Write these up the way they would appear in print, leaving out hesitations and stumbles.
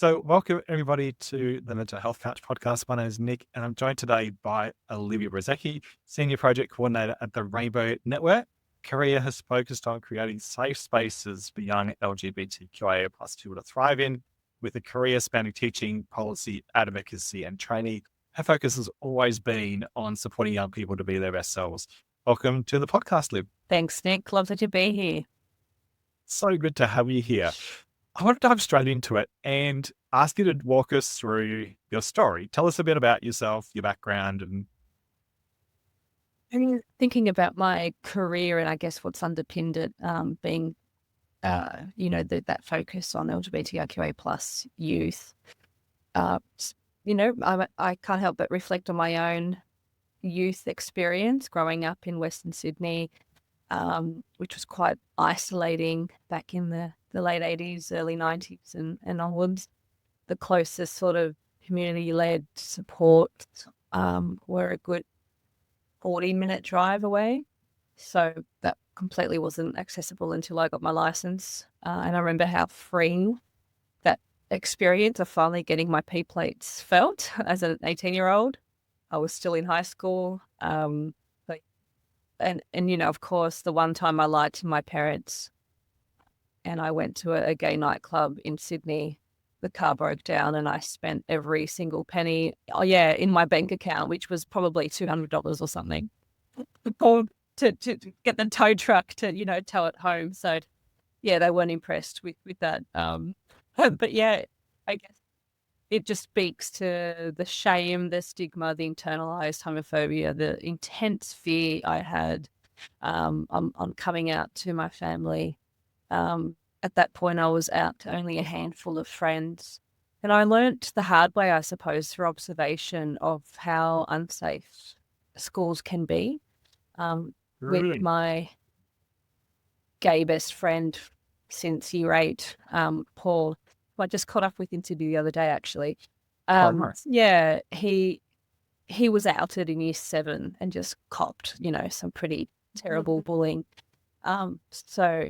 So, welcome everybody to the Mental Health Couch podcast. My name is Nick, and I'm joined today by Olivia Brosecki, Senior Project Coordinator at the Rainbow Network. Career has focused on creating safe spaces for young LGBTQIA plus people to thrive in, with a career spanning teaching, policy, advocacy, and training. Her focus has always been on supporting young people to be their best selves. Welcome to the podcast, Liv. Thanks, Nick. Lovely to be here. So good to have you here. I want to dive straight into it and ask you to walk us through your story. Tell us a bit about yourself, your background, and Thinking about my career and I guess what's underpinned it, being, that focus on LGBTQIA plus youth. I can't help but reflect on my own youth experience growing up in Western Sydney, which was quite isolating back in the late 80s, early 90s and onwards. The closest sort of community-led support were a good 40-minute drive away. So that completely wasn't accessible until I got my license. And I remember how freeing that experience of finally getting my P plates felt as an 18-year-old. I was still in high school. And of course, the one time I lied to my parents and I went to a gay nightclub in Sydney, the car broke down and I spent every single penny, in my bank account, which was probably $200 or something, to get the tow truck to, tow it home. So, yeah, they weren't impressed with that. But yeah, I guess it just speaks to the shame, the stigma, the internalized homophobia, the intense fear I had on coming out to my family. At that point, I was out to only a handful of friends. And I learnt the hard way, I suppose, through observation of how unsafe schools can be. With my gay best friend since year 8, Paul, who I just caught up with in Sydney the other day, actually. nice. Yeah, he was outed in year 7 and just copped, some pretty terrible bullying. So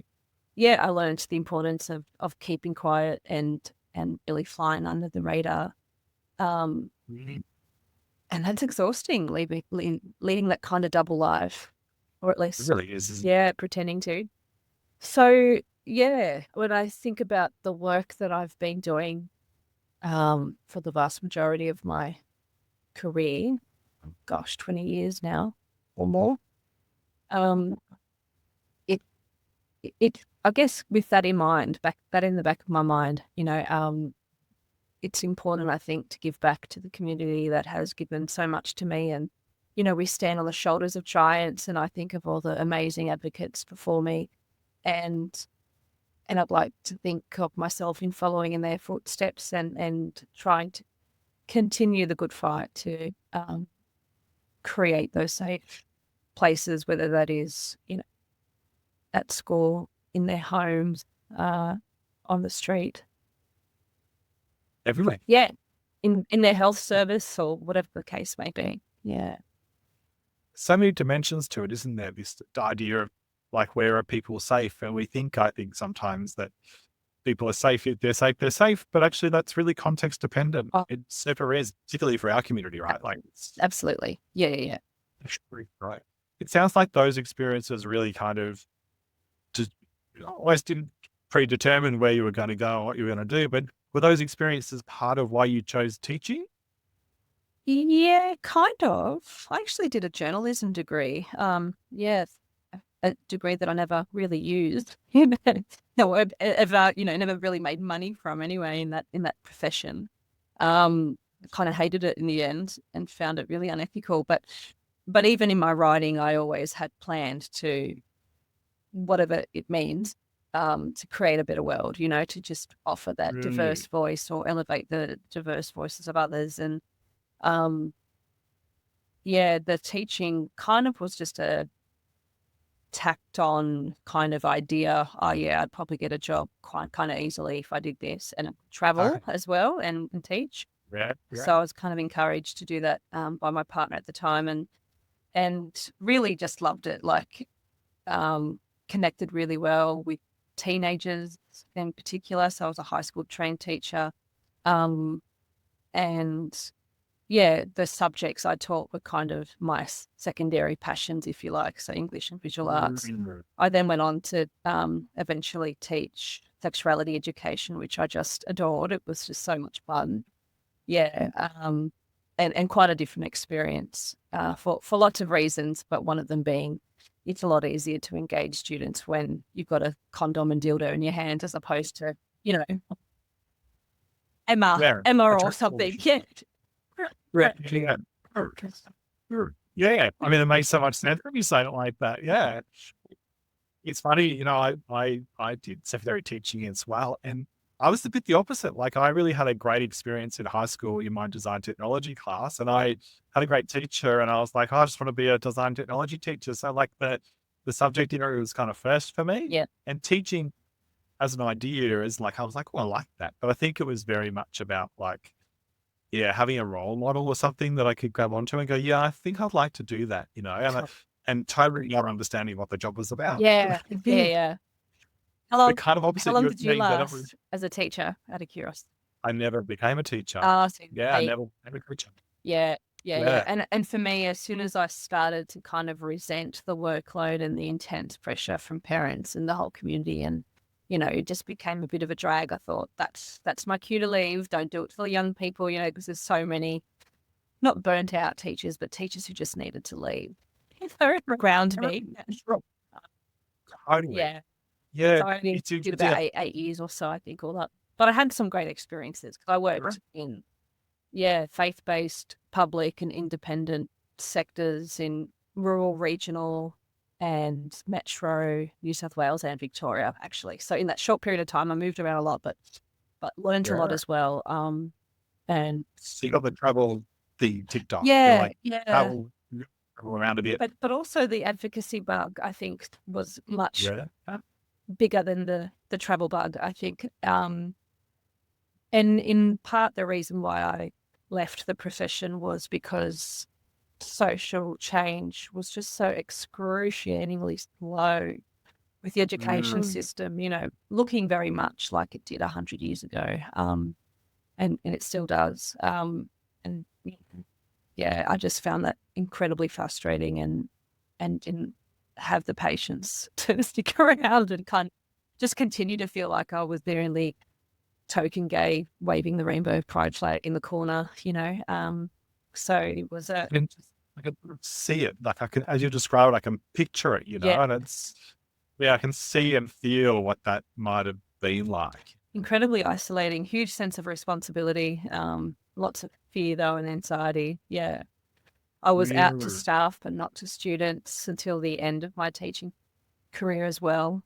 yeah, I learned the importance of keeping quiet and really flying under the radar. And that's exhausting, leading that kind of double life, or at It least, really is. pretending to. So yeah, when I think about the work that I've been doing for the vast majority of my career, 20 years now or more, it I guess with that in mind, in the back of my mind, it's important, I think, to give back to the community that has given so much to me. And, we stand on the shoulders of giants, and I think of all the amazing advocates before me. And I'd like to think of myself in following in their footsteps and trying to continue the good fight to create those safe places, whether that is, at school, in their homes, on the street. Everywhere. Yeah, in their health service or whatever the case may be. Yeah. So many dimensions to it, isn't there? This idea of like, where are people safe? And I think sometimes that people are safe if they're safe, but actually that's really context dependent. Oh. It super is, particularly for our community, right? Like, Absolutely. Yeah. right. It sounds like those experiences really kind of just almost didn't predetermine where you were going to go or what you were going to do, but were those experiences part of why you chose teaching? Yeah, kind of. I actually did a journalism degree. Yes, a degree that I never really used. No, ever, never really made money from anyway in that profession. Kind of hated it in the end and found it really unethical. But even in my writing, I always had planned to, whatever it means, to create a better world, to just offer that diverse voice or elevate the diverse voices of others. And the teaching kind of was just a tacked on kind of idea. Oh yeah, I'd probably get a job quite kind of easily if I did this, and travel as well and teach. Yeah. So I was kind of encouraged to do that by my partner at the time, and really just loved it. Like connected really well with teenagers in particular. So I was a high school trained teacher. And yeah, the subjects I taught were kind of my secondary passions, if you like, so English and visual arts. I then went on to eventually teach sexuality education, which I just adored. It was just so much fun. Yeah, and quite a different experience for lots of reasons, but one of them being it's a lot easier to engage students when you've got a condom and dildo in your hand as opposed to, Emma or something. Yeah. Right. Yeah. Yeah. I mean, it makes so much sense when you say it like that. Yeah. It's funny, I did secondary teaching as well, and I was a bit the opposite. Like, I really had a great experience in high school in my design technology class, and I had a great teacher, and I was like, I just want to be a design technology teacher. So, like, the subject area was kind of first for me, Yeah. and teaching as an idea is like, I was like, well, I like that, but I think it was very much about like, yeah, having a role model or something that I could grab onto and go, yeah, I think I'd like to do that, and totally not understanding what the job was about. Yeah. Yeah. How The long, kind of how opposite long you're did you saying that it was, last as a teacher, out of curiosity? I never became a teacher. So Yeah, I never became a teacher. yeah. Yeah. And for me, as soon as I started to kind of resent the workload and the intense pressure from parents and the whole community, and it just became a bit of a drag. I thought that's my cue to leave. Don't do it for the young people, because there's so many not burnt out teachers, but teachers who just needed to leave. They're around me. Totally. Yeah. Yeah. So I only It's, did yeah. about 8 years or so, I think, all that. But I had some great experiences because I worked in, faith-based, public and independent sectors in rural, regional and metro New South Wales and Victoria, actually. So in that short period of time, I moved around a lot, but learned a lot Yeah. as well. And So you got the travel, the TikTok, you're yeah, like, travel around a bit. but also the advocacy bug, I think, was much Yeah. bigger than the travel bug, I think. And in part, the reason why I left the profession was because social change was just so excruciatingly slow with the education system, looking very much like it did 100 years ago. And it still does. And yeah, I just found that incredibly frustrating and didn't have the patience to stick around and kind of just continue to feel like I was the only token gay waving the rainbow pride flag in the corner, So it was I can see it. Like, I can, as you describe it, I can picture it, yeah, and I can see and feel what that might have been like. incredibly isolating, huge sense of responsibility, lots of fear though and anxiety. Yeah. I was out to Really staff but not to students until the end of my teaching career as well.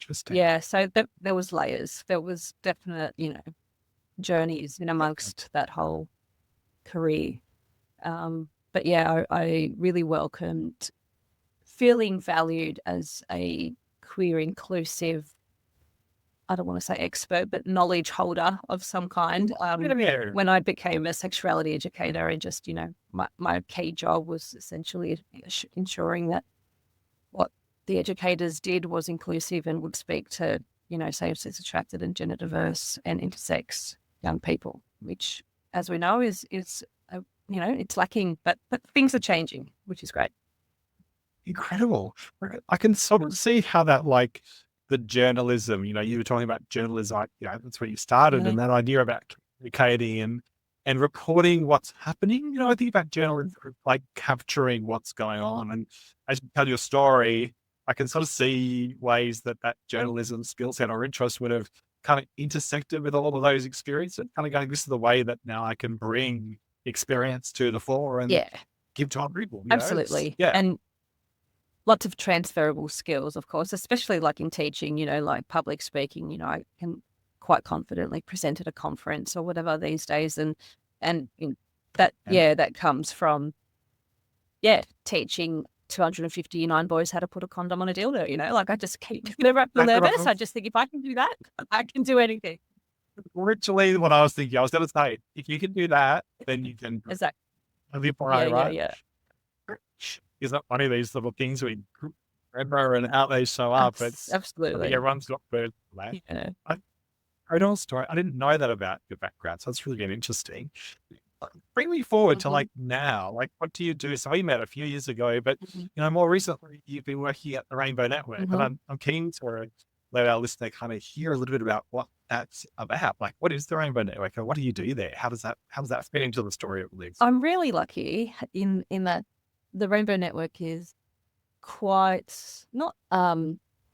interesting. Yeah, so there was layers. There was definite, journeys in amongst that whole career. But yeah, I really welcomed feeling valued as a queer, inclusive, I don't want to say expert, but knowledge holder of some kind. When I became a sexuality educator, and just, my key job was essentially ensuring that what the educators did was inclusive and would speak to, same-sex attracted and gender diverse and intersex young people, which, as we know, is it's lacking, but things are changing, which is great. Incredible. I can sort of see how that, like, the journalism, you were talking about journalism, that's where you started, and that idea about communicating and reporting what's happening. I think about journalism, like capturing what's going on. And as you tell your story, I can sort of see ways that journalism skill set or interest would have kind of intersected with all of those experiences, kind of going, this is the way that now I can bring experience to the fore and Yeah, give to other people. absolutely. Yeah. And lots of transferable skills, of course, especially like in teaching, like public speaking, I can quite confidently present at a conference or whatever these days. And that comes from, teaching 259 boys how to put a condom on a dildo, like I just keep, whenever I feel nervous, I just think if I can do that, I can do anything. Literally what I was thinking. I was going to say, if you can do that, then you can Exactly. live right? Yeah. Is that funny? These little things we remember and how they show up. It's, I think Absolutely. everyone's got birds for that. Yeah. incredible story. I didn't know that about your background, so that's really been interesting. Bring me forward to Mhm, like now. Like, what do you do? So we met a few years ago, but mhm, more recently you've been working at the Rainbow Network, and mhm. I'm keen to let our listener kind of hear a little bit about what that's about. Like, what is the Rainbow Network, and what do you do there? How does that fit into the story it lives? I'm really lucky in that the Rainbow Network is quite not,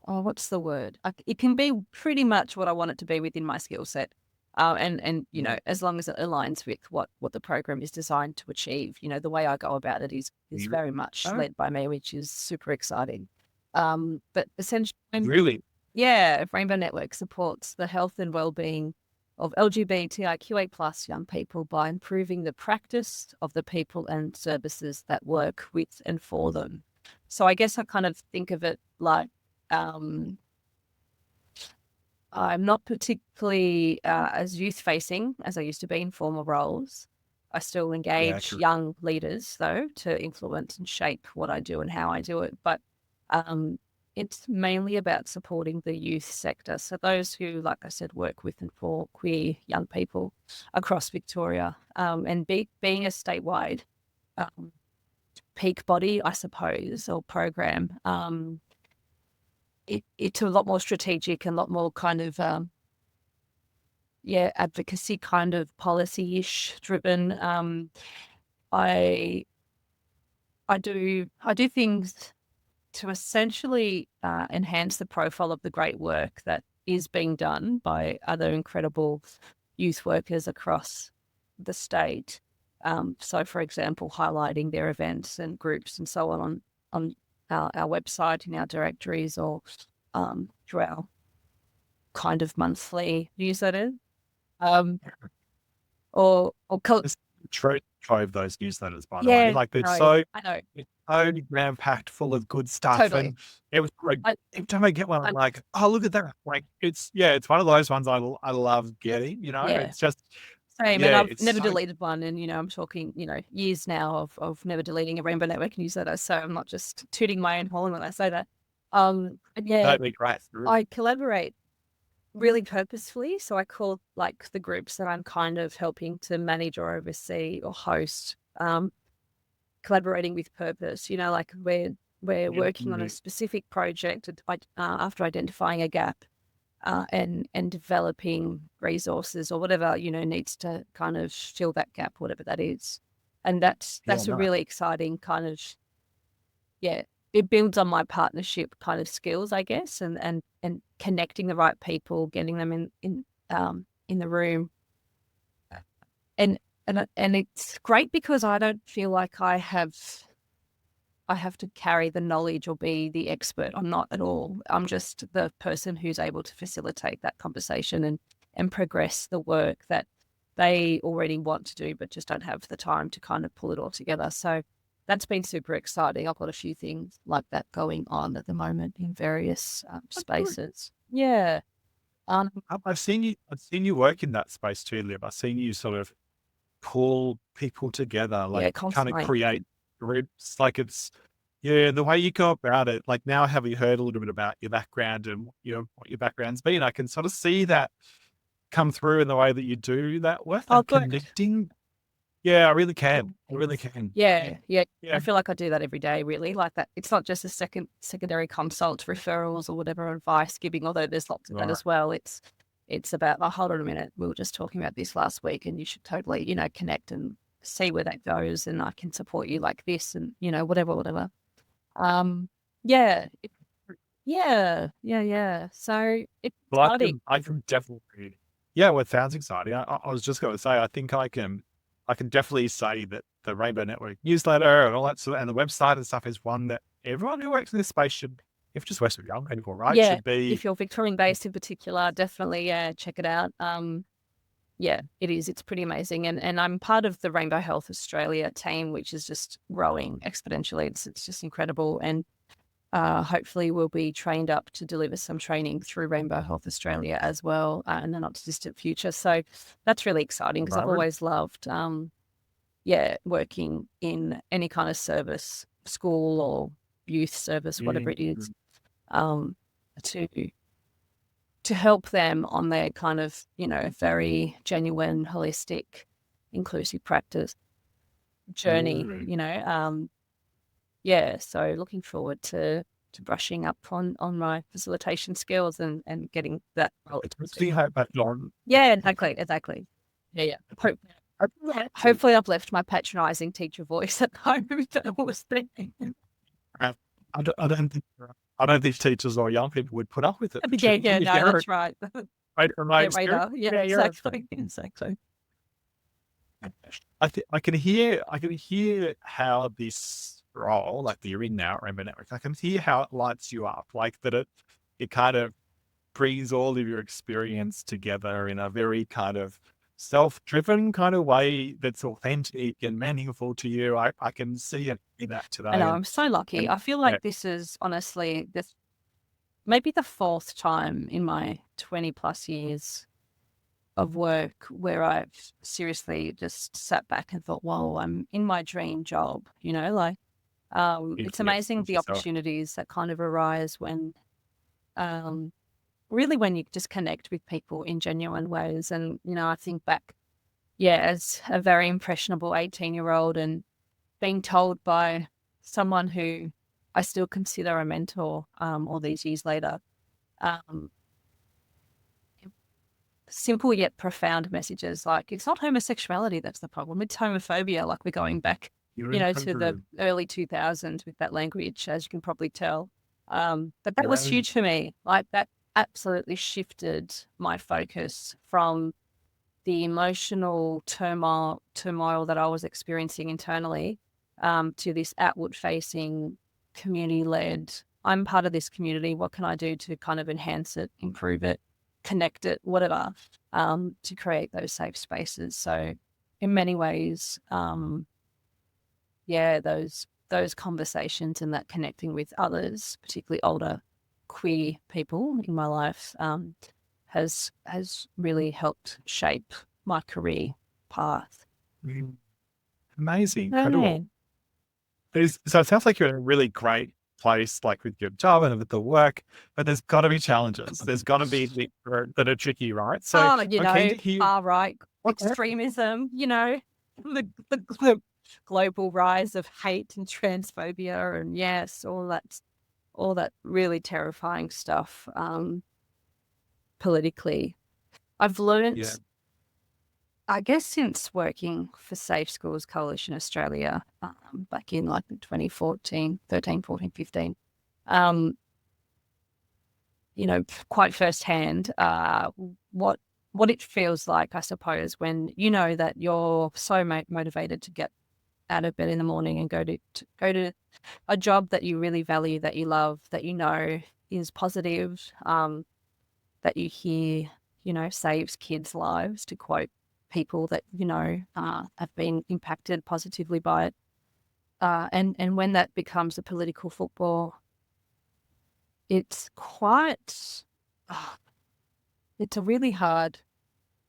what's the word? It can be pretty much what I want it to be within my skill set. And Mm. as long as it aligns with what the program is designed to achieve, the way I go about it is You- very much Oh, led by me, which is super exciting. But essentially, really? yeah, Rainbow Network supports the health and well-being of LGBTIQA plus young people by improving the practice of the people and services that work with and for them. So I guess I kind of think of it like, um, I'm not particularly as youth-facing as I used to be in former roles. I still Yeah, engage correct. young leaders, though, to influence and shape what I do and how I do it. But um, it's mainly about supporting the youth sector. So those who, like I said, work with and for queer young people across Victoria, and being a statewide um, peak body, I suppose, or program. It's a lot more strategic and a lot more kind of advocacy kind of policy-ish driven. I I do things to essentially enhance the profile of the great work that is being done by other incredible youth workers across the state. So, for example, highlighting their events and groups and so on our website, in our directories, or through our kind of monthly newsletter. Um, or Just trove those newsletters, by the way. yeah, Like, no, I know, it's so jam packed full of good stuff, totally. and it was like I, every time I get one, I'm I like, oh, look at that! Like, it's one of those ones I love getting. yeah, It's just same. And yeah, I've it's never so deleted one, and I'm talking years now of never deleting a Rainbow Network newsletter. So I'm not just tooting my own horn when I say that. And yeah, totally great. I collaborate really purposefully. So I call like the groups that I'm kind of helping to manage or oversee or host. Collaborating with purpose. Like we're working on a Mhm. specific project after identifying a gap, and developing resources or whatever needs to kind of fill that gap, whatever that is. And that's Yeah, that's a no, really exciting kind of, yeah, it builds on my partnership kind of skills, I guess, and connecting the right people, getting them in the room. And and it's great because I don't feel like I have to carry the knowledge or be the expert. I'm not at all. I'm just the person who's able to facilitate that conversation and progress the work that they already want to do, but just don't have the time to kind of pull it all together. So that's been super exciting. I've got a few things like that going on at the moment in various that's good. spaces. Yeah. Um, I've seen you work in that space too, Liv. I've seen you sort of pull people together, like yeah, kind of constantly. create groups. Like it's yeah, the way you go about it. Like now, having heard a little bit about your background and what your background's been, I can sort of see that come through in the way that you do that work, Oh, that good. connecting. Yeah, I really can. I really can. Yeah, yeah. Yeah. I feel like I do that every day, really. Like that. It's not just a secondary consult, referrals, or whatever advice giving, although there's lots of that Right. as well. It's about, oh, hold on a minute. We were just talking about this last week, and you should totally, connect and see where that goes, and I can support you like this, and whatever, whatever. Um, yeah, yeah. So it's Well, I exciting. can, I can definitely. Yeah, well, it sounds exciting. I was just going to say, I think I can definitely say that the Rainbow Network newsletter and all that sort of, and the website and stuff is one that everyone who works in this space should, if just works with young people, right, Yeah, should be. if you're Victorian based in particular, definitely, yeah, check it out. Yeah, it is. It's pretty amazing. And I'm part of the Rainbow Health Australia team, which is just growing exponentially. It's just incredible. And hopefully we'll be trained up to deliver some training through Rainbow Health Australia as well, in the not too distant future. So that's really exciting because I've Right. always loved, working in any kind of service, school or youth service, whatever Mm, it is, um, to to help them on their kind of, very genuine, holistic, inclusive practice journey, so looking forward to brushing up on my facilitation skills and getting that role. Do you have that on? Yeah, exactly. Yeah. Hopefully I've left my patronizing teacher voice at home that was there. I don't think teachers or young people would put up with it. Yeah, no, that's right. Right from my Yeah, experience. radar. Yeah, exactly. I can hear how this role, like that you're in now at Rainbow Network, I can hear how it lights you up, like that it kind of brings all of your experience together in a very kind of self-driven kind of way that's authentic and meaningful to you. I can see it in that today. I know, I'm so lucky. I feel like this is honestly maybe the fourth time in my 20 plus years of work where I've seriously just sat back and thought, whoa, I'm in my dream job, it's amazing the opportunities that kind of arise when, really when you just connect with people in genuine ways. And, I think back, as a very impressionable 18-year-old and being told by someone who I still consider a mentor, all these years later, simple yet profound messages like, it's not homosexuality that's the problem, it's homophobia. Like, we're going back, to the early 2000s with that language, as you can probably tell. But that was huge for me. Like, that absolutely shifted my focus from the emotional turmoil that I was experiencing internally, to this outward-facing, community-led, I'm part of this community, what can I do to kind of enhance it, improve it, connect it, whatever, to create those safe spaces. So in many ways, those conversations and that connecting with others, particularly older queer people in my life, has really helped shape my career path. Amazing, incredible. So it sounds like you're in a really great place, like with your job and with the work, but there's got to be challenges. There's got to be that are tricky, right? So far right extremism, the global rise of hate and transphobia, and yes, all that really terrifying stuff, politically. I've learned, I guess, since working for Safe Schools Coalition Australia, back in like 2014, 13, 14, 15, quite firsthand, what it feels like, I suppose, when you know that you're so motivated to get out of bed in the morning and go to a job that you really value, that you love, that is positive, that you hear, saves kids' lives, to quote people that, have been impacted positively by it. And when that becomes a political football, it's quite, it's a really hard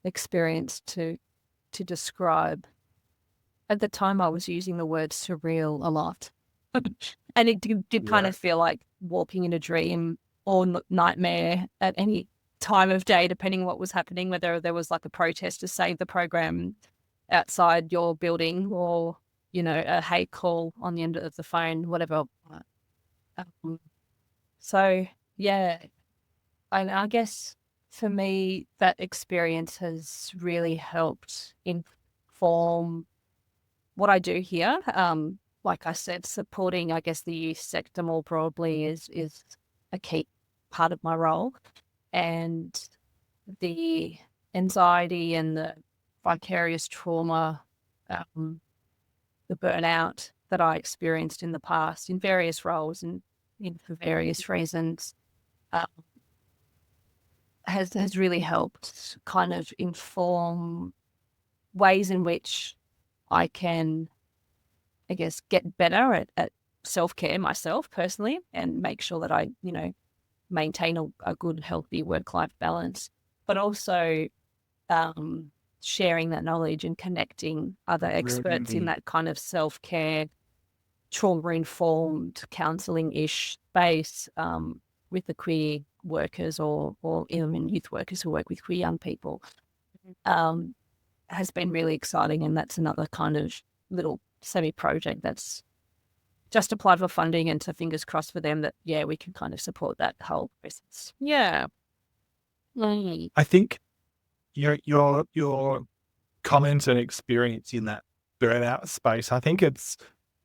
experience to describe. At the time, I was using the word surreal a lot. And it did kind of feel like walking in a dream or nightmare at any time of day, depending what was happening, whether there was like a protest to save the program outside your building, or, a hate call on the end of the phone, whatever. So, yeah, and I guess for me, that experience has really helped inform what I do here. Like I said, supporting, I guess, the youth sector more broadly is a key part of my role. And the anxiety and the vicarious trauma, the burnout that I experienced in the past in various roles and for various reasons, has really helped kind of inform ways in which I can, I guess, get better at self-care myself personally, and make sure that I, maintain a good, healthy work-life balance, but also sharing that knowledge and connecting other experts in that kind of self-care, trauma-informed, counselling-ish space, with the queer workers or even youth workers who work with queer young people, has been really exciting. And that's another kind of little semi-project that's just applied for funding, and so fingers crossed for them that, yeah, we can kind of support that whole process. Yeah. I think your comment and experience in that burnout space, I think it's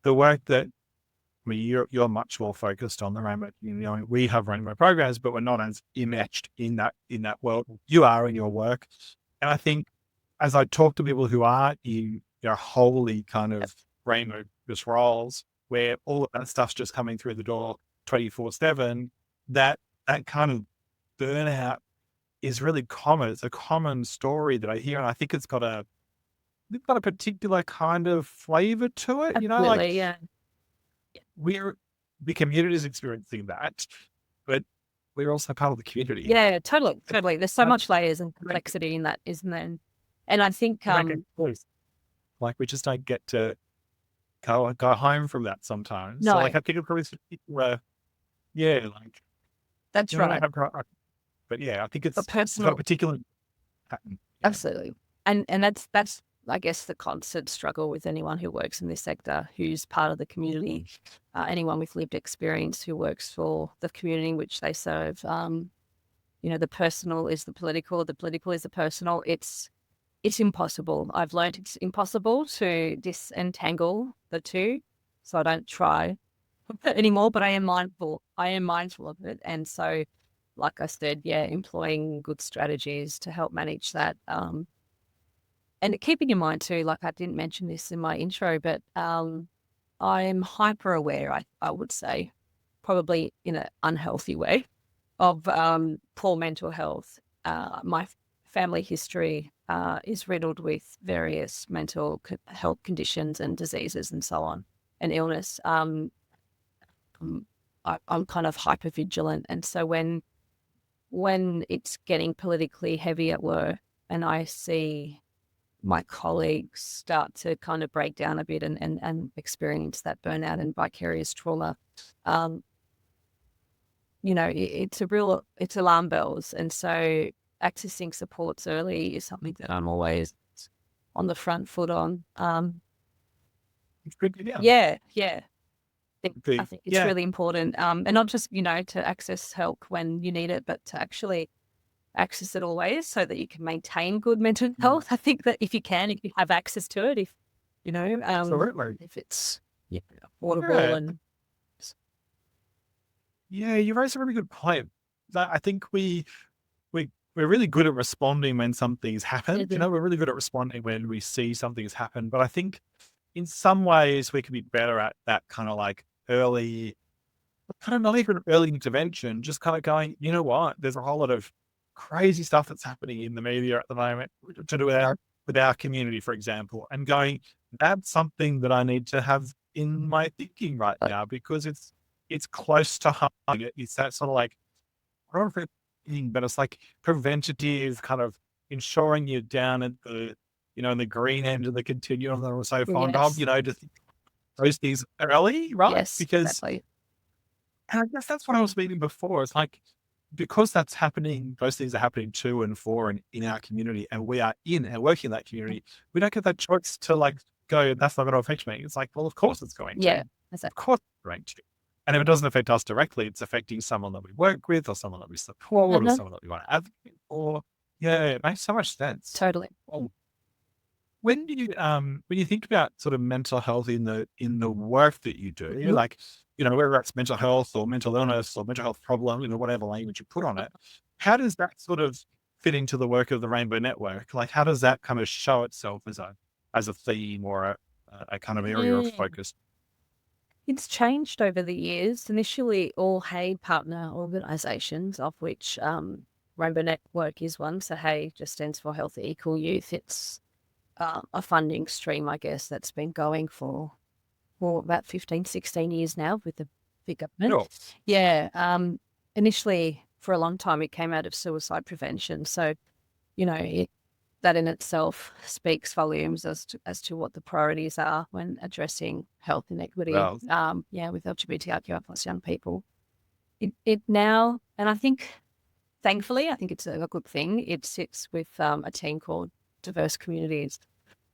the work that, I mean, you're much more focused on the rainbow. You know, we have rainbow programs, but we're not as enmeshed in that world. You are in your work, and I think as I talk to people who are in wholly kind of rainbow just roles, where all of that stuff's just coming through the door 24/7, that kind of burnout is really common. It's a common story that I hear, and I think they've got a particular kind of flavor to it. You know, like Absolutely, yeah. the community is experiencing that, but we're also part of the community. Yeah, totally. There's so much layers and complexity in that, isn't there? And I think like we just don't get to go home from that sometimes. No. So like I think it's probably like that's you know, right. but yeah, I think it's got personal, a particular pattern. absolutely. And that's I guess the constant struggle with anyone who works in this sector, who's part of the community, anyone with lived experience who works for the community in which they serve. You know, the personal is the political is the personal. It's impossible. I've learned it's impossible to disentangle the two, so I don't try anymore, but I am mindful of it. And so, like I said, yeah, employing good strategies to help manage that. And keeping in mind too, like I didn't mention this in my intro, but I'm hyper aware, I would say, probably in an unhealthy way, of poor mental health. My family history is riddled with various mental health conditions and diseases and so on, and illness. I'm kind of hyper vigilant, and so when it's getting politically heavy at work, and I see my colleagues start to kind of break down a bit and experience that burnout and vicarious trauma, you know, it's alarm bells. And so accessing supports early is something that I'm always on the front foot on. It's pretty good, yeah. I think it's yeah. really important. And not just, you know, to access help when you need it, but to actually access it always so that you can maintain good mental health. I think that if you have access to it, if, you know, if it's affordable and. Yeah, you raise a really good point. I think we're really good at responding when something's happened. You know, we're really good at responding when we see something's happened. But I think in some ways we can be better at that kind of like early, kind of not even early intervention, just kind of going, you know what, there's a whole lot of crazy stuff that's happening in the media at the moment to do with our community, for example, and going, that's something that I need to have in my thinking right now because it's close to home. It's that sort of like, I don't know if it's, but it's like preventative kind of ensuring you're down at the, you know, in the green end of the continuum that we're so fond of, you know, just those things early, right? Yes, Because, exactly. and I guess that's what I was meaning before. It's like, because that's happening, those things are happening to and for and in our community, and we are in and working in that community, we don't get that choice to like go, that's not going to affect me. It's like, well, of course it's going to. Yeah, of course it's going to. And if it doesn't affect us directly, it's affecting someone that we work with or someone that we support or someone that we want to advocate for. Yeah, it makes so much sense. Totally. When you think about sort of mental health in the work that you do, like, you know, whether that's mental health or mental illness or mental health problem, you know, whatever language you put on it, how does that sort of fit into the work of the Rainbow Network? Like, how does that kind of show itself as a theme or a kind of area of focus? It's changed over the years. Initially, all HAY partner organisations, of which Rainbow Network is one. So HAY just stands for Healthy Equal Youth. It's a funding stream, I guess, that's been going for about 15, 16 years now with the big government. Sure. Yeah. Initially, for a long time, it came out of suicide prevention. So, you know, that in itself speaks volumes as to what the priorities are when addressing health inequity. Well, with LGBTQIA+ young people. It now, and I think thankfully, I think it's a good thing. It sits with a team called Diverse Communities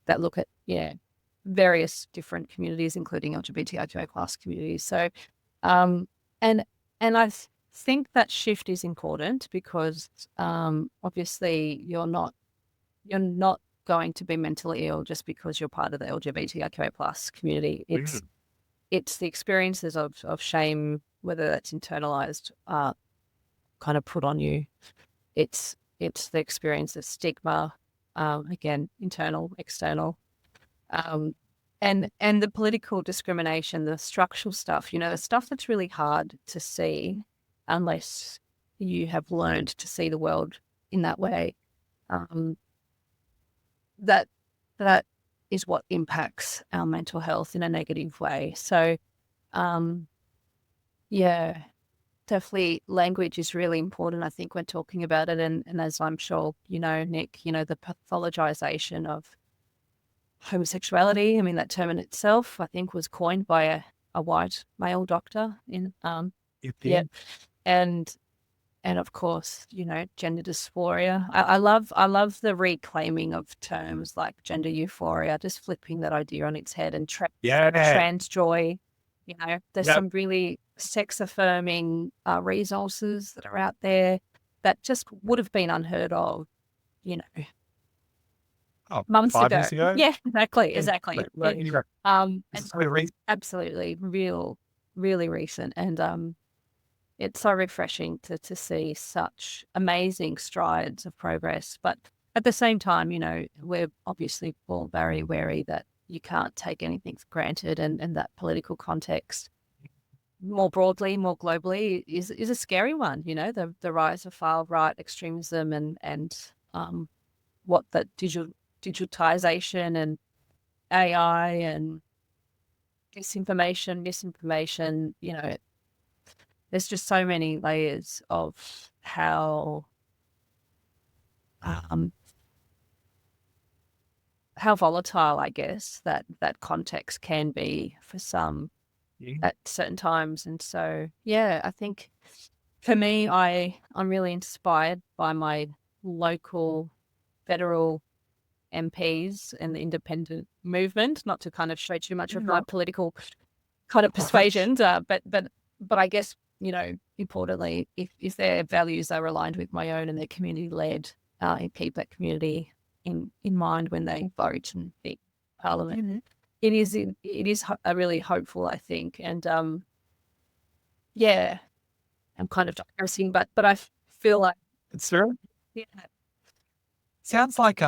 that look at, various different communities, including LGBTQIA plus communities. So, and I think that shift is important because obviously you're not going to be mentally ill just because you're part of the LGBTQIA plus community. It's the experiences of shame, whether that's internalized, kind of put on you. It's the experience of stigma, again, internal, external, and the political discrimination, the structural stuff. The stuff that's really hard to see unless you have learned to see the world in that way. That is what impacts our mental health in a negative way. So, yeah, definitely language is really important, I think, when talking about it. And as I'm sure you know, Nick, the pathologization of homosexuality, I mean, that term in itself, I think, was coined by a white male doctor in, yeah. And of course, gender dysphoria. I love the reclaiming of terms like gender euphoria, just flipping that idea on its head, and trans joy. There's some really sex affirming resources that are out there that just would have been unheard of, months 5 ago. years ago? Yeah, exactly. Absolutely. Absolutely, really recent, and it's so refreshing to see such amazing strides of progress. But at the same time, we're obviously all very wary that you can't take anything for granted, and that political context more broadly, more globally, is a scary one. The rise of far right extremism and what that digitization and AI and disinformation, misinformation, there's just so many layers of how volatile, I guess, that context can be for some at certain times. And so, I think for me, I'm really inspired by my local federal MPs and the independent movement, not to kind of show too much of my political kind of persuasions, but I guess, importantly, if their values are aligned with my own and they're community led, and keep that community in mind when they vote and pick parliament, it is a really hopeful, I think. And I'm kind of digressing, but I feel like It's true. yeah, Sounds like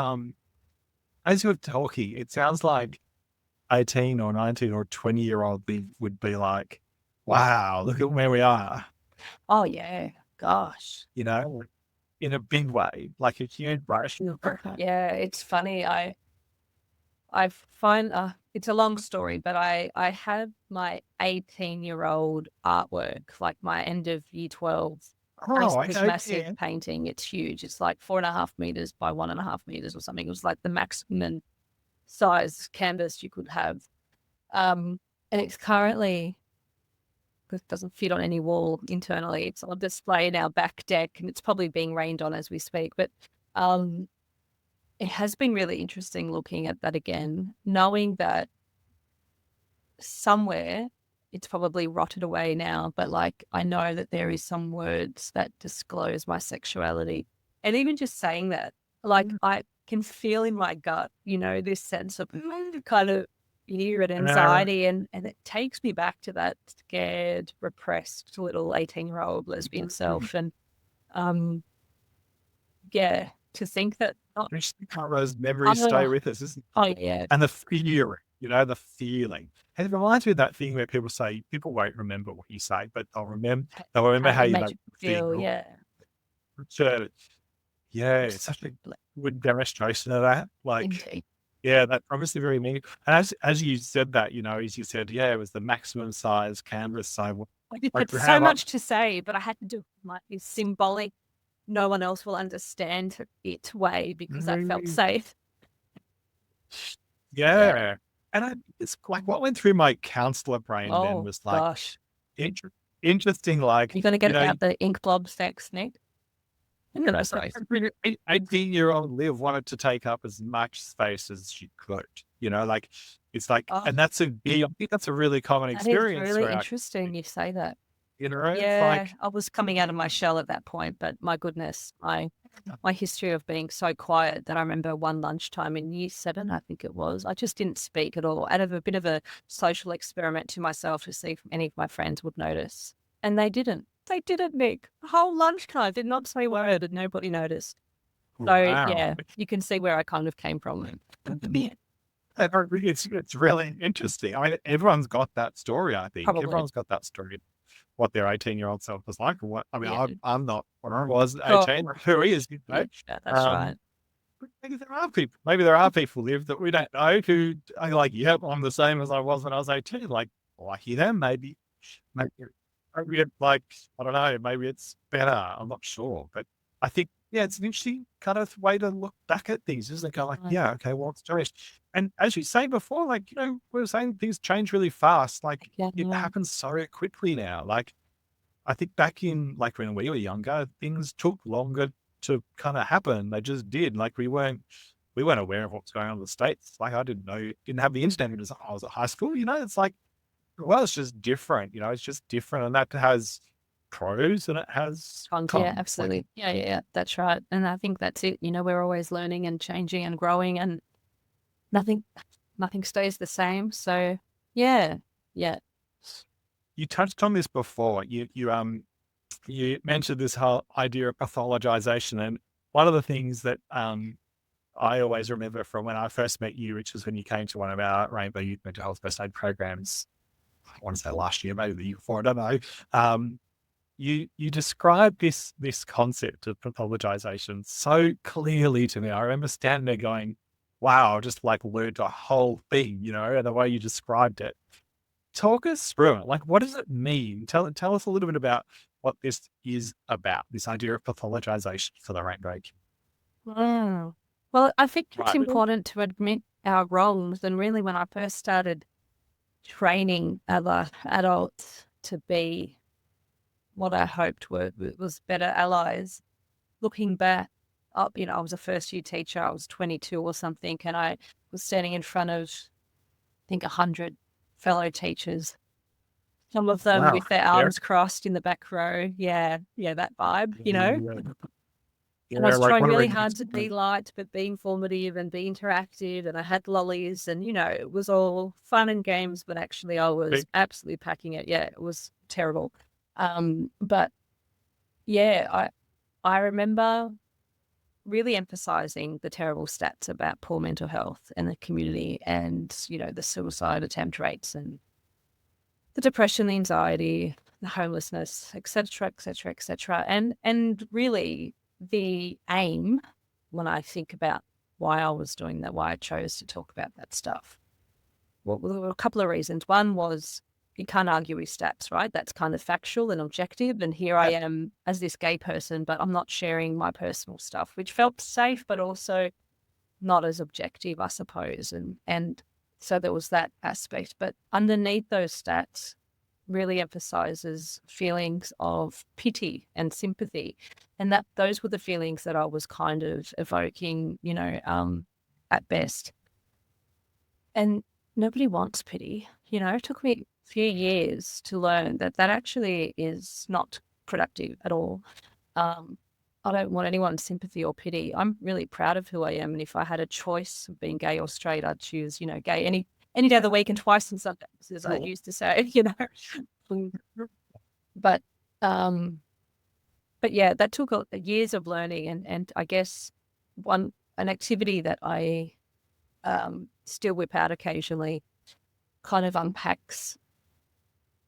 as you're talking, it sounds like 18 or 19 or 20-year-old would be like, wow, look at where we are. oh yeah, gosh, In a big way, like a huge rush. yeah, it's funny. I find it's a long story, but I have my 18-year-old artwork, like my end of year 12. This massive painting. It's huge. It's like 4.5 meters by 1.5 meters or something. It was like the maximum size canvas you could have. And it's currently, because it doesn't fit on any wall internally, it's on display in our back deck, and it's probably being rained on as we speak. But it has been really interesting looking at that again, knowing that somewhere it's probably rotted away now, but like I know that there is some words that disclose my sexuality. And even just saying that, like I can feel in my gut, this sense of kind of fear and anxiety, and it takes me back to that scared, repressed little 18-year-old lesbian self. And to think that those memories stay with us, isn't it? Oh yeah. And the fear, the feeling. And it reminds me of that thing where people say, people won't remember what you say, but they'll remember how you make feel. Yeah. Yeah, it's such a good demonstration of that. Like, Indeed. yeah, that obviously very meaningful. And as you said that, as you said, it was the maximum size canvas. So it's so much to say, but I had to do like this symbolic, no one else will understand it way, because I felt safe. Yeah. And it's like what went through my counselor brain then was like, gosh, interesting. Like, you're going to get out the ink blobs next, Nick? You know, so 18-year-old Liv wanted to take up as much space as she could, like, it's like, oh, and I think that's a really common that is experience really for our interesting you say that. it's Yeah, like, I was coming out of my shell at that point, but my goodness, my history of being so quiet that I remember one lunchtime in year 7, I think it was, I just didn't speak at all, out of a bit of a social experiment to myself to see if any of my friends would notice. And they didn't. They didn't, Nick. The whole lunchtime did not say a word and nobody noticed. So wow. yeah, you can see where I kind of came from. It's really interesting. I mean, everyone's got that story, I think. Probably. Everyone's got that story, what their 18-year-old self was like, or what, I mean, Yeah. I'm not what I was at Sure. 18, who is, Yeah, that's right. but maybe there are people live that we don't know who are like, yep, I'm the same as I was when I was 18. Like, lucky them, maybe, maybe it's like, I don't know, maybe it's better. I'm not sure. But I think, yeah, it's an interesting kind of way to look back at things, isn't it? Go like, Right. yeah, okay, well, it's changed. And as you say before, like, we were saying things change really fast. Like, Yeah, it yeah. happens so quickly now. Like, I think back in, like, when we were younger, things took longer to kind of happen. They just did. Like, we weren't aware of what was going on in the States. Like, I didn't have the internet when I was at high school, it's like, well, it's just different, it's just different. And that has pros and it has Cons, yeah, cons. Like, absolutely. Yeah, yeah, yeah, that's right. And I think that's it. We're always learning and changing and growing, and nothing nothing stays the same. So yeah, yeah. you touched on this before. You mentioned this whole idea of pathologization. And one of the things that I always remember from when I first met you, which was when you came to one of our Rainbow Youth Mental Health First Aid programs, I want to say last year, maybe the year before, I don't know. You described this concept of pathologization so clearly to me. I remember standing there going, wow, I just like learned a whole thing, and the way you described it. Talk us through it. Like, what does it mean? Tell us a little bit about what this is about, this idea of pathologization for the rainbow. Wow. Well, I think it's Right. important to admit our wrongs. And really, when I first started training other adults to be what I hoped was better allies, looking back up, I was a first year teacher. I was 22 or something, and I was standing in front of, I think, 100 fellow teachers. Some of them Wow. with their Yeah. arms crossed in the back row. Yeah, yeah, that vibe. And I Yeah. was Like, trying what are really we hard to be light, but be informative and be interactive. And I had lollies, and it was all fun and games, but actually I was absolutely packing it. Yeah, it was terrible. But yeah, I remember really emphasizing the terrible stats about poor mental health in the community, and the suicide attempt rates and the depression, the anxiety, the homelessness, etc., etc., etc. And really the aim, when I think about why I was doing that, why I chose to talk about that stuff, well, there were a couple of reasons. One was, you can't argue with stats, right? That's kind of factual and objective. And here I am as this gay person, but I'm not sharing my personal stuff, which felt safe, but also not as objective, I suppose. And so there was that aspect. But underneath those stats really emphasizes feelings of pity and sympathy. And that those were the feelings that I was kind of evoking, at best. And nobody wants pity. It took me a few years to learn that actually is not productive at all. I don't want anyone's sympathy or pity. I'm really proud of who I am. And if I had a choice of being gay or straight, I'd choose, gay any day of the week and twice on Sundays, as I used to say, But but yeah, that took years of learning, and I guess an activity that I still whip out occasionally kind of unpacks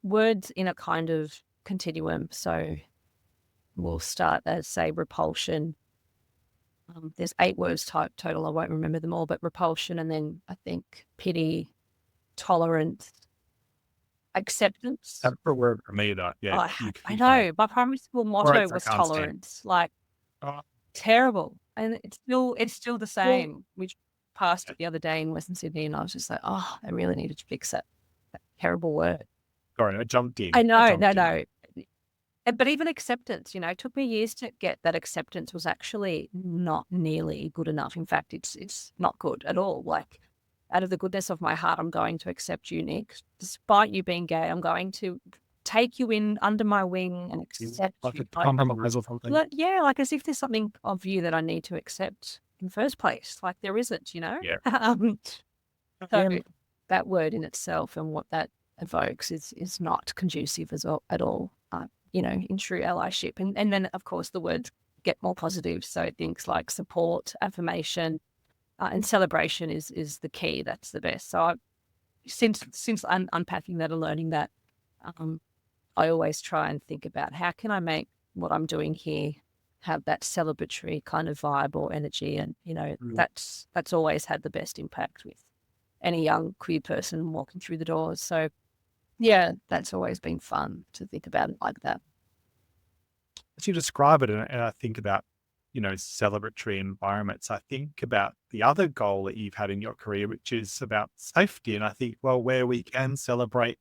words in a kind of continuum. So we'll start as, say, repulsion. There's 8 words total. I won't remember them all, but repulsion, and then I think pity, tolerance, acceptance. That's a word for me, though. Yeah. I know. My primary school motto Words I was can't stand. tolerance. Like, Oh, terrible. And it's still the same. We passed it the other day in Western Sydney, and I was just like, oh, I really needed to fix that terrible word. sorry, I jumped I in. know, no. But even acceptance, it took me years to get that acceptance was actually not nearly good enough. In fact, it's not good at all. Like, out of the goodness of my heart, I'm going to accept you, Nick. Despite you being gay, I'm going to take you in under my wing and accept Like you. a compromise or something. Like as if there's something of you that I need to accept in the first place. Like there isn't, Yeah. So Yeah. that word in itself and what that evokes is not conducive at all. In true allyship, and then of course the words get more positive. So things like support, affirmation, and celebration is the key. That's the best. So since unpacking that and learning that, I always try and think about how can I make what I'm doing here have that celebratory kind of vibe or energy, and that's always had the best impact with any young queer person walking through the doors. So yeah, that's always been fun to think about it like that. As you describe it, and I think about, celebratory environments, I think about the other goal that you've had in your career, which is about safety. And I think, well, where we can celebrate,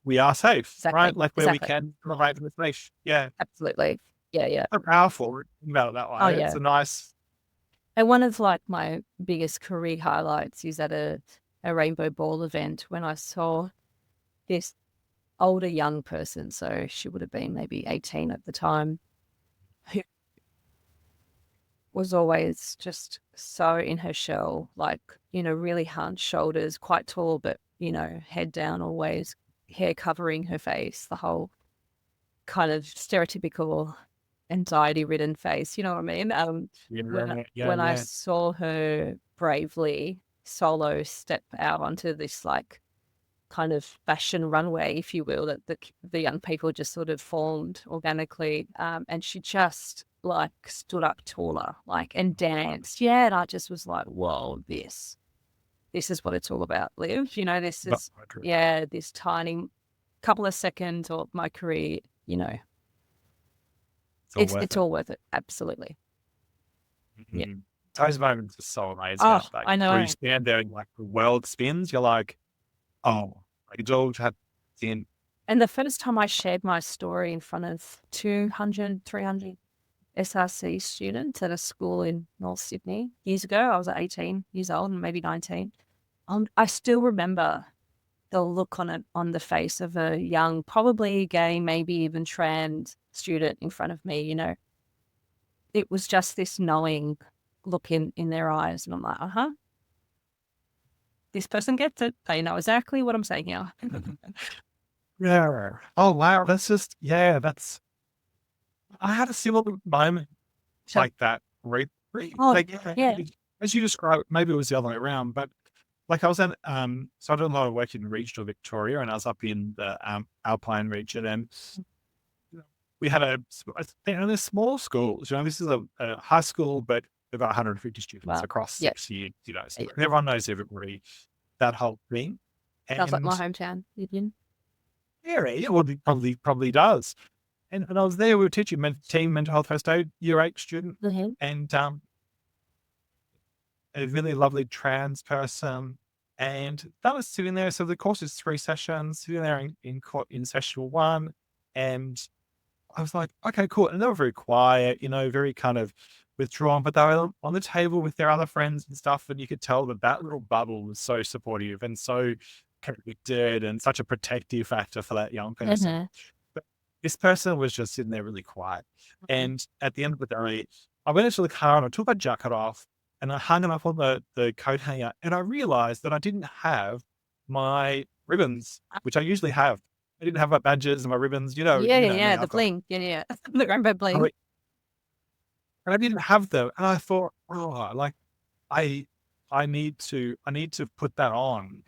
we are safe, right? Exactly. Like where we Exactly. can celebrate with safe. Yeah. Absolutely. Yeah, yeah. So powerful. Think about it that Oh, way. It's yeah. a nice, And one of like my biggest career highlights is at a rainbow ball event when I saw this older young person. So she would have been maybe 18 at the time, who was always just so in her shell, like, really hunched shoulders, quite tall, but, head down always, hair covering her face, the whole kind of stereotypical anxiety-ridden face, you know what I mean? When I yeah. saw her bravely solo step out onto this, like, kind of fashion runway, if you will, that the young people just sort of formed organically, and she just, like, stood up taller, like, and danced. Yeah, and I just was like, "Whoa, this is what it's all about, Liv." This But is yeah, this tiny couple of seconds of my career, it's all worth it's it. all worth it. Absolutely. Yeah. Mhm. Those moments are so amazing, Oh, aren't they? I Where you know. stand there and like the world spins, you're like, oh, like it's all had in. And the first time I shared my story in front of 200, 300 SRC students at a school in North Sydney years ago, I was 18 years old and maybe 19. I still remember the look on the face of a young, probably gay, maybe even trans student in front of me. It was just this knowing look in their eyes, and I'm like, this person gets it. They know exactly what I'm saying here. Yeah. Oh wow. That's just that's I had a similar moment So, like that. Right. oh Like yeah, as you described, maybe it was the other way around, but like I was at so I did a lot of work in regional Victoria and I was up in the Alpine region and we had a small schools, this is a high school, but about 150 students well, across yeah, 6 years, so yeah. everyone knows everybody, that whole thing. Sounds like my And hometown. Union. yeah, well, it probably does. And I was there, we were teaching team mental health first aid, year 8 student, Mm-hmm. and a really lovely trans person. And that was sitting there. So the course is 3 sessions, sitting there in session 1. And I was like, okay, cool. And they were very quiet, very kind of withdrawn, but they were on the table with their other friends and stuff. And you could tell that that little bubble was so supportive and so connected and such a protective factor for that young person. Mm-hmm. But this person was just sitting there really quiet. And at the end of the day, I went into the car and I took my jacket off and I hung it up on the coat hanger. And I realized that I didn't have my ribbons, which I usually have. I didn't have my badges and my ribbons, Yeah, yeah, me. yeah. The I've got bling. Yeah, yeah. The rainbow I bling. mean, and I didn't have them. And I thought, oh, like I I need to put that on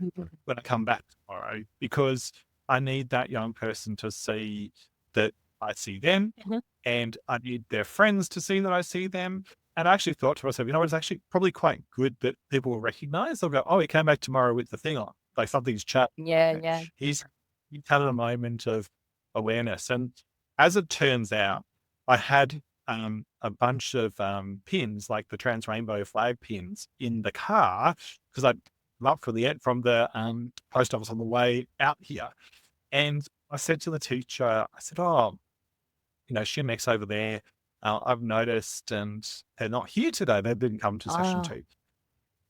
when I come back tomorrow because I need that young person to see that I see them Mhm. and I need their friends to see that I see them. And I actually thought to myself, it's actually probably quite good that people will recognize. They'll go, oh, he came back tomorrow with the thing on. Like something's chat. Yeah, yeah. He's had a moment of awareness. And as it turns out, I had a bunch of pins, like the trans rainbow flag pins, in the car because I up for the from the post office on the way out here. And I said to the teacher, I said, "Oh, Shimmex over there, I've noticed, and they're not here today. They didn't come to session Oh, 2.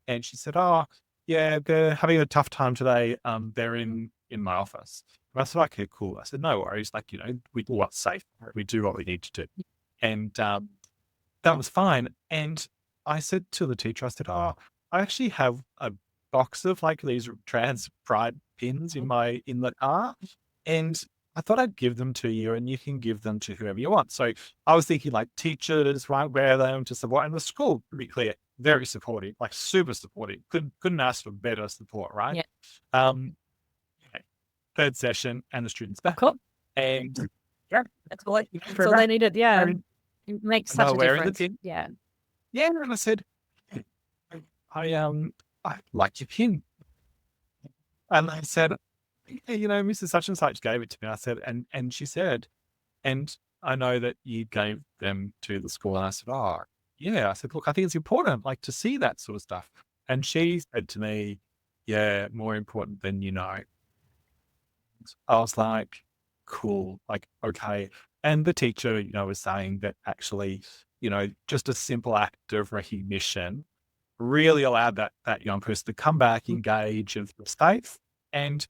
And she said, oh, yeah, they're having a tough time today. They're in my office. And I said, okay, cool. I said, no worries. Like, we do what's safe. We do what we need to do. And that was fine. And I said to the teacher, I said, oh, I actually have a box of like these trans pride pins in the car. And I thought I'd give them to you and you can give them to whoever you want. So I was thinking like teachers, right, wear them to support. And the school, to be clear, very supportive, like super supportive. Couldn't ask for better support, right? yeah. Um, okay. Third session and the students back. Cool. And yeah, That's all they needed. Yeah. It makes such a wearing the difference. pin. Yeah. Yeah, and I said, I like your pin. And I said, hey, Mrs. Such and Such gave it to me. I said, and she said, and I know that you gave them to the school. And I said, oh, yeah. I said, look, I think it's important, like, to see that sort of stuff. And she said to me, yeah, more important than you know. I was like, cool, like, okay. And the teacher, was saying that actually, just a simple act of recognition really allowed that young person to come back, engage, and feel safe. And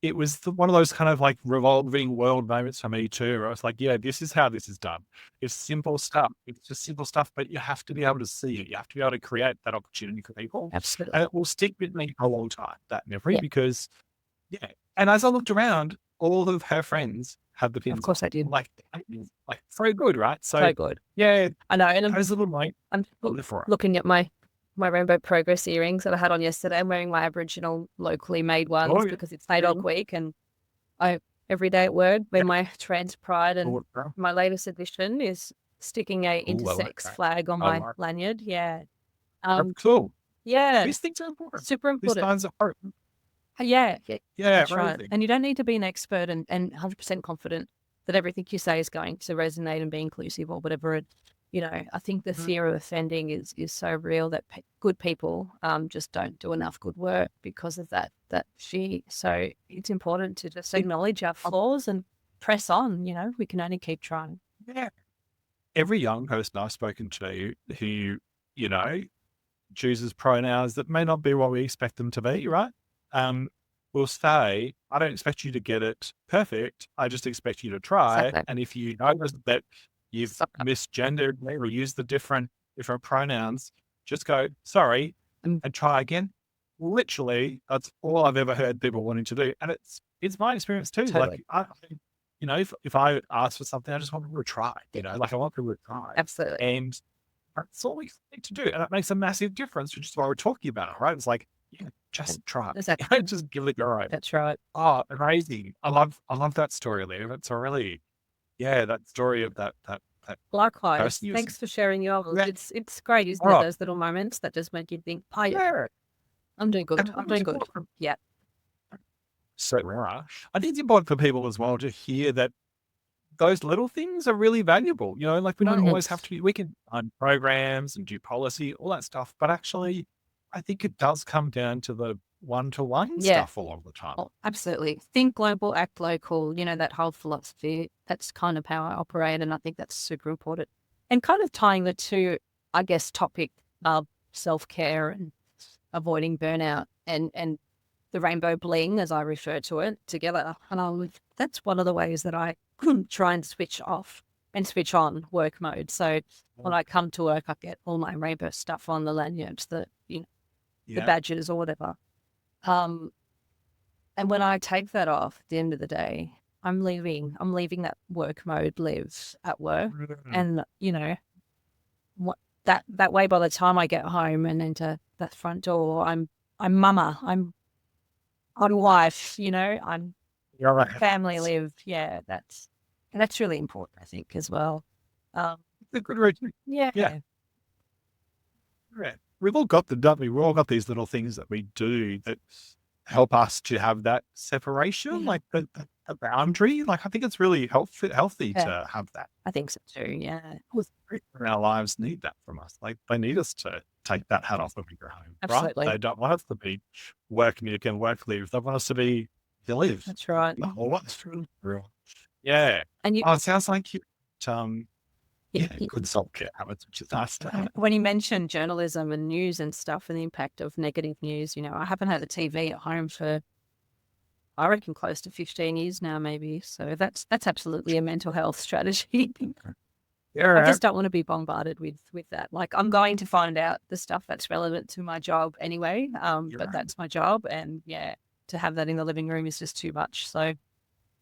it was one of those kind of like revolving world moments for me too, where I was like, yeah, this is how this is done. It's simple stuff. It's just simple stuff, but you have to be able to see it. You have to be able to create that opportunity for people. Absolutely. And it will stick with me a long time, that memory, Yeah. because, yeah. And as I looked around, all of her friends had the pins. Of course I did. Like so good, right? So good. Yeah. I know. And Those little, like, I'm live for it. looking at my rainbow progress earrings that I had on yesterday. I'm wearing my Aboriginal locally made ones because it's NAIDOC week, and I every day at work wear my trans pride, and my latest edition is sticking a intersex flag on my lanyard. Yeah. Cool. Yeah. These things are important. Super important. These signs are important. Yeah. That's right. Amazing. And you don't need to be an expert and 100% confident that everything you say is going to resonate and be inclusive or whatever. I think the fear of offending is so real that good people just don't do enough good work because of that fear. So it's important to just acknowledge our flaws and press on. We can only keep trying. Yeah. Every young person I've spoken to who, chooses pronouns that may not be what we expect them to be, right? Will say, I don't expect you to get it perfect. I just expect you to try. Exactly. And if you notice that you've misgendered me or used the different pronouns, just go, sorry, and try again. Literally, that's all I've ever heard people wanting to do. And it's my experience too. Totally. Like, if I ask for something, I just want people to try, like I want people to try. Absolutely. And that's all we need to do. And it makes a massive difference, which is why we're talking about it, right? It's like, yeah, just try it. Exactly. Just give it a go. That's right. Oh, amazing. I love that story, Liv. It's a really, that story of that Likewise. person. Thanks for sharing yours. Yeah. It's great, isn't it? Those little moments that just make you think, oh, yeah, I'm doing good. I'm doing good. Yeah. So rare. I think it's important for people as well to hear that those little things are really valuable. Like we don't always have to we can run programs and do policy, all that stuff. But actually, I think it does come down to the one-to-one stuff a lot of the time. Oh, absolutely. Think global, act local, that whole philosophy. That's kind of how I operate. And I think that's super important. And kind of tying the two, I guess, topic of self-care and avoiding burnout and the rainbow bling, as I refer to it, together. And that's one of the ways that I try and switch off and switch on work mode. So when I come to work, I get all my rainbow stuff on the lanyards, the badges or whatever. And when I take that off at the end of the day, I'm leaving that work mode live at work. And, that way, by the time I get home and into that front door, I'm mama, I'm wife, I'm family live. Yeah, that's really important, I think, as well. It's a good routine. Yeah. Right. We've all got we've all got these little things that we do that help us to have that separation, like the boundary. Like I think it's really healthy to have that. I think so too. Yeah. Our lives need that from us. Like they need us to take that hat off when we go home. Absolutely. Right? They don't want us to be work music and work live. They want us to be to live. That's right. Oh, what's true? Yeah. And it sounds like you good self-care habits, which is nice to have. When you mentioned journalism and news and stuff and the impact of negative news, I haven't had a TV at home for, I reckon, close to 15 years now, maybe. So that's absolutely a mental health strategy. Yeah, I just don't want to be bombarded with that. Like, I'm going to find out the stuff that's relevant to my job anyway. But that's my job, and to have that in the living room is just too much. So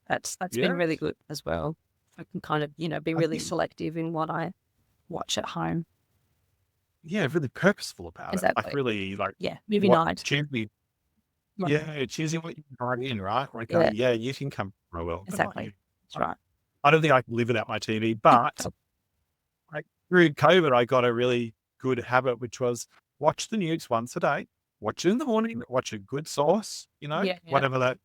that's been really good as well. I can kind of, be really selective in what I watch at home. Yeah, really purposeful about it. Like, really, like, movie night. Choosing what you bring in, right? Like, you can come from a world. Exactly. That's right. I don't think I can live without my TV, but like through COVID, I got a really good habit, which was watch the news once a day, watch it in the morning, watch a good source, whatever that.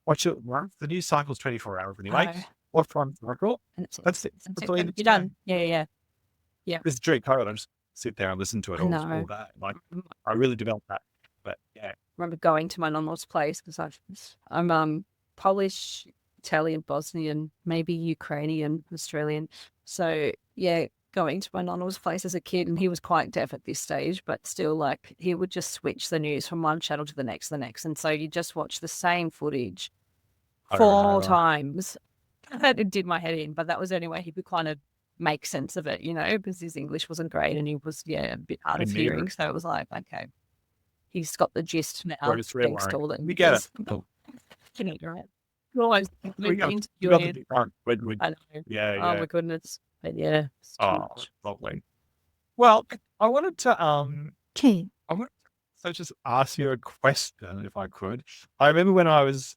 Watch it once. The news cycle's 24 hours anyway. Watch one cycle. That's it. That's all you're done. Yeah. This is during COVID. I just sit there and listen to it all day. Like, I really developed that. But I remember going to my non-law's place because I'm Polish, Italian, Bosnian, maybe Ukrainian, Australian. So going to my non-law's place as a kid, and he was quite deaf at this stage, but still, like, he would just switch the news from one channel to the next, and so you just watch the same footage 4 times. It did my head in, but that was the only way he could kind of make sense of it, because his English wasn't great and he was a bit hard of hearing. So it was like, okay, he's got the gist now. Thanks to all that. We get it. Right. You always we got the I know. Oh my goodness. But lovely. Well, I wanted to just ask you a question, if I could. I remember when I was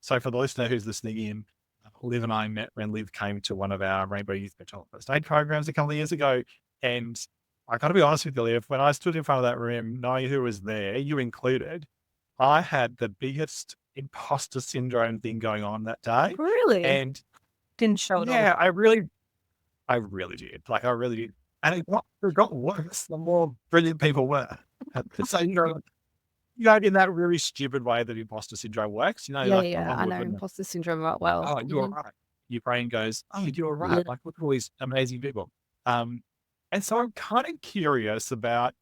so for the listener who's listening in, Liv and I met when Liv came to one of our Rainbow Youth Mental Health First Aid programs a couple of years ago. And I got to be honest with you, Liv, when I stood in front of that room, knowing who was there, you included, I had the biggest imposter syndrome thing going on that day. Really? And didn't show it all. Yeah, I really did. Like, I really did. And it got worse the more brilliant people were. So, in that really stupid way that imposter syndrome works, I know imposter syndrome right well. Oh, you're right. Your brain goes, oh, you're right. Like, look at all these amazing people. And so I'm kind of curious about,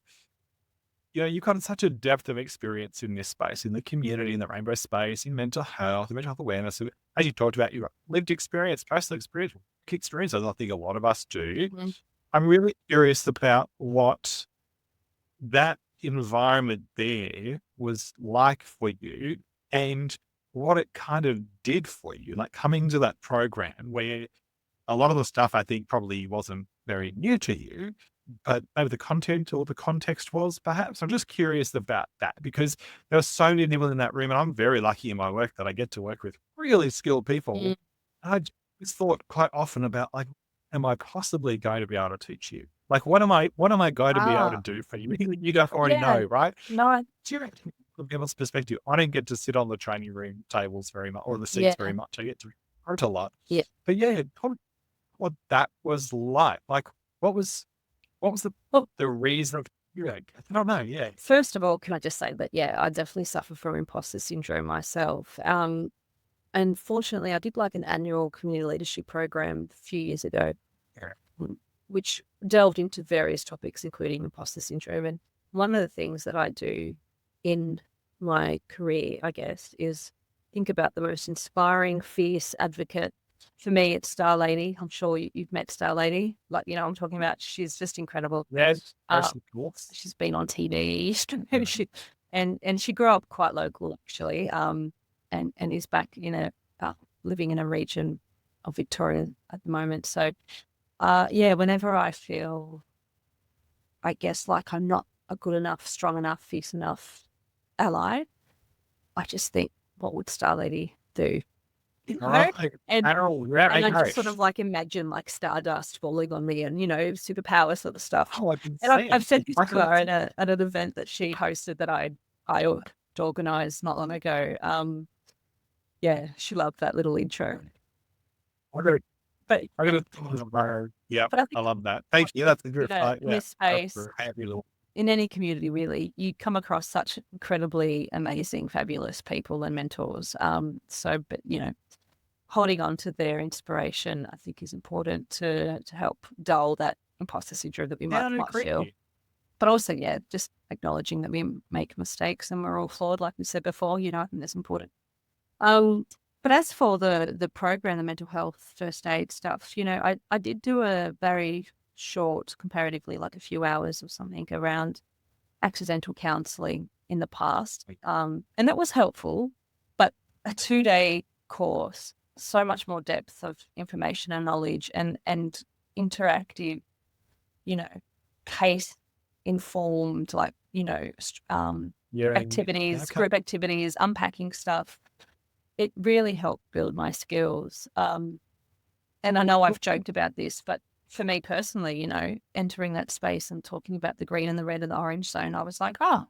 you've got such a depth of experience in this space, in the community, in the rainbow space, in mental health awareness. As you talked about, you've got lived experience, personal experience, as I think a lot of us do. Mm-hmm. I'm really curious about what that environment there was like for you and what it kind of did for you, like coming to that program where a lot of the stuff I think probably wasn't very new to you, but maybe the content or the context was perhaps. I'm just curious about that because there are so many people in that room and I'm very lucky in my work that I get to work with really skilled people. Mm. I just thought quite often about, like, am I possibly going to be able to teach you? Like, what am I going to be able to do for you? You don't already know, right? No. Do you reckon from people's perspective, I don't get to sit on the training room tables very much or the seats very much. I get to hurt a lot. Yeah. But what that was like. Like, what was the reason? I don't know. Yeah. First of all, can I just say that, I definitely suffer from imposter syndrome myself. And fortunately, I did like an annual community leadership program a few years ago, which delved into various topics, including imposter syndrome. And one of the things that I do in my career, I guess, is think about the most inspiring, fierce advocate. For me, it's Star Lady. I'm sure you've met Star Lady. Like, I'm talking about, she's just incredible. Yes. She's been on TV. and she grew up quite local, actually, and is back living in a region of Victoria at the moment. So, whenever I feel, I guess, like I'm not a good enough, strong enough, fierce enough ally, I just think, what would Star Lady do? And I just sort of like imagine like stardust falling on me and, superpower sort of stuff. I've said this to her at an event that she hosted that I organised not long ago. She loved that little intro. I love that. Thank you. That's a good in this space, in any community, really, you come across such incredibly amazing, fabulous people and mentors. holding on to their inspiration, I think, is important to help dull that imposter syndrome that we Yeah, I might feel. agree. But also, yeah, just acknowledging that we make mistakes and we're all flawed, like we said before. I think that's important. But as for the program, the mental health first aid stuff, I did do a very short, comparatively, like a few hours or something around accidental counselling in the past, and that was helpful. But a 2-day course, so much more depth of information and knowledge, and interactive, case informed, like activities, group activities, unpacking stuff. It really helped build my skills. And I know I've joked about this, but for me personally, entering that space and talking about the green and the red and the orange zone, I was like, oh,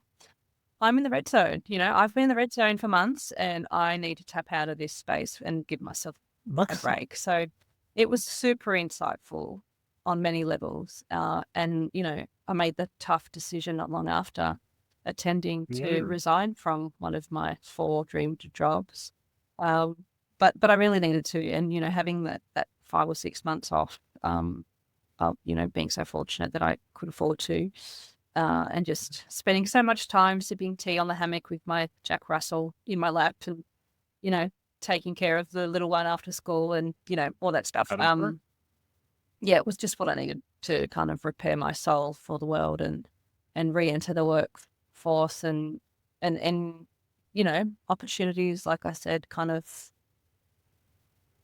I'm in the red zone. I've been in the red zone for months and I need to tap out of this space and give myself a break. So it was super insightful on many levels. And, I made the tough decision not long after attending to resign from one of my 4 dreamed jobs. But I really needed to, and having that 5 or 6 months off, being so fortunate that I could afford to, and just spending so much time sipping tea on the hammock with my Jack Russell in my lap, and taking care of the little one after school, and all that stuff. Yeah, it was just what I needed to kind of repair my soul for the world and re-enter the workforce and opportunities, like I said, kind of,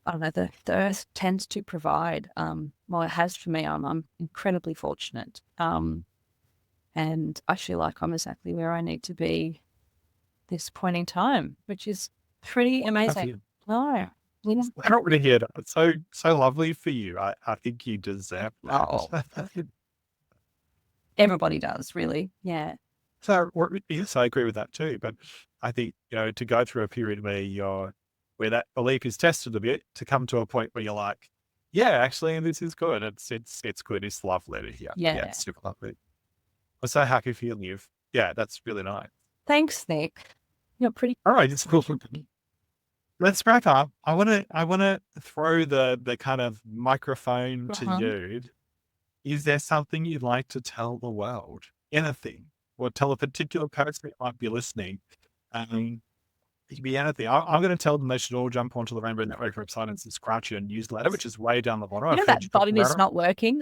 I don't know, the earth tends to provide. Well, it has for me. I'm incredibly fortunate. And I feel like I'm exactly where I need to be this point in time, which is pretty amazing. No. I don't really hear that. It's so lovely for you. I think you deserve that. Oh, everybody does, really. Yeah. So yes, I agree with that too. But I think, to go through a period where that belief is tested a bit, to come to a point where you're like, yeah, actually, this is good. It's good. It's lovely to hear. Yeah. It's super lovely. I'm so happy feeling you. Yeah, that's really nice. Thanks, Nick. You're pretty. All right, it's cool. Let's wrap up. I want to throw the kind of microphone to you. Is there something you'd like to tell the world? Anything, or tell a particular person that might be listening? It could be anything. I'm going to tell them they should all jump onto the Rainbow Network website and subscribe to your newsletter, which is way down the bottom. That button is not working.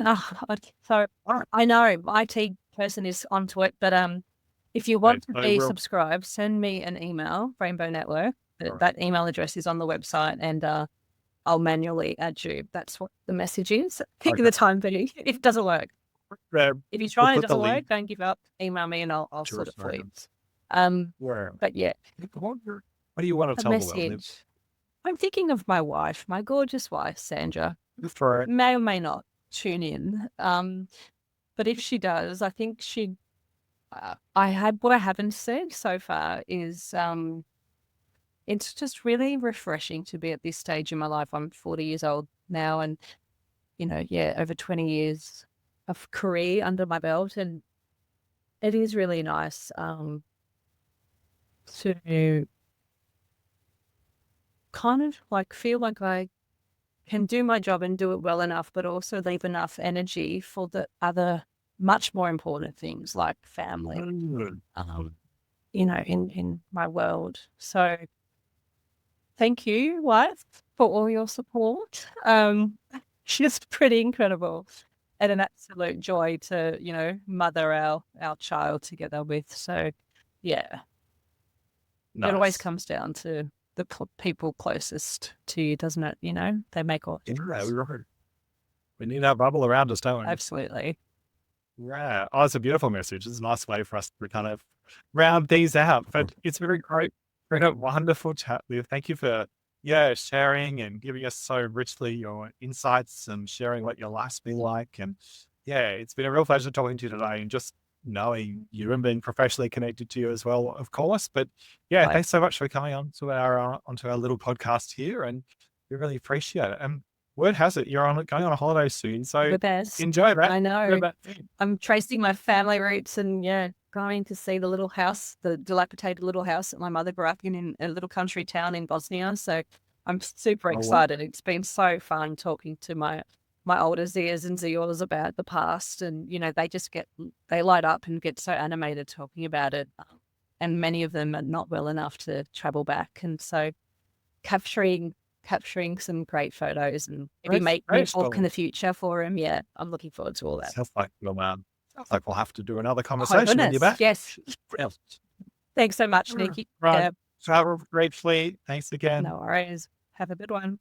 So I know my IT person is onto it, but if you want to be subscribed, send me an email, Rainbow Network. That email address is on the website, and I'll manually add you. That's what the message is. Pick the time being. If it doesn't work, if you try and it doesn't work, don't give up. Email me and I'll sort it for you. But yeah, what do you want to tell the world? I'm thinking of my wife, my gorgeous wife, Sandra. May or may not tune in. But if she does, I think she. What I haven't said so far is it's just really refreshing to be at this stage in my life. I'm 40 years old now, and over 20 years of career under my belt, and it is really nice to kind of like feel like I can do my job and do it well enough, but also leave enough energy for the other much more important things like family, in my world. So thank you, wife, for all your support. She's pretty incredible and an absolute joy to, mother our child together with. So yeah, It always comes down to the people closest to you, doesn't it? They make all. We need our bubble around us, don't we? Absolutely. Yeah. Oh, it's a beautiful message. It's a nice way for us to kind of round these out. But it's very great. A wonderful chat, Liv. Thank you for sharing and giving us so richly your insights and sharing what your life's been like. And it's been a real pleasure talking to you today and just knowing you and being professionally connected to you as well, of course. But thanks so much for coming on to onto our little podcast here, and we really appreciate it. And word has it you're going on a holiday soon, so enjoy that. I know. I'm tracing my family roots and going to see the little house, the dilapidated little house that my mother grew up in a little country town in Bosnia. So I'm super Oh, wow. excited. It's been so fun talking to my older Zias and Zios about the past, and they light up and get so animated talking about it. And many of them are not well enough to travel back, and so capturing some great photos and maybe Great, make new great book in story. the future for him. Yeah, I'm looking forward to all that. Sounds like we'll have to do another Oh conversation when you're goodness, back. yes. Brilliant. Thanks so much, Nikki. Right. Yeah, Travel gratefully. Thanks again. no worries. Have a good one.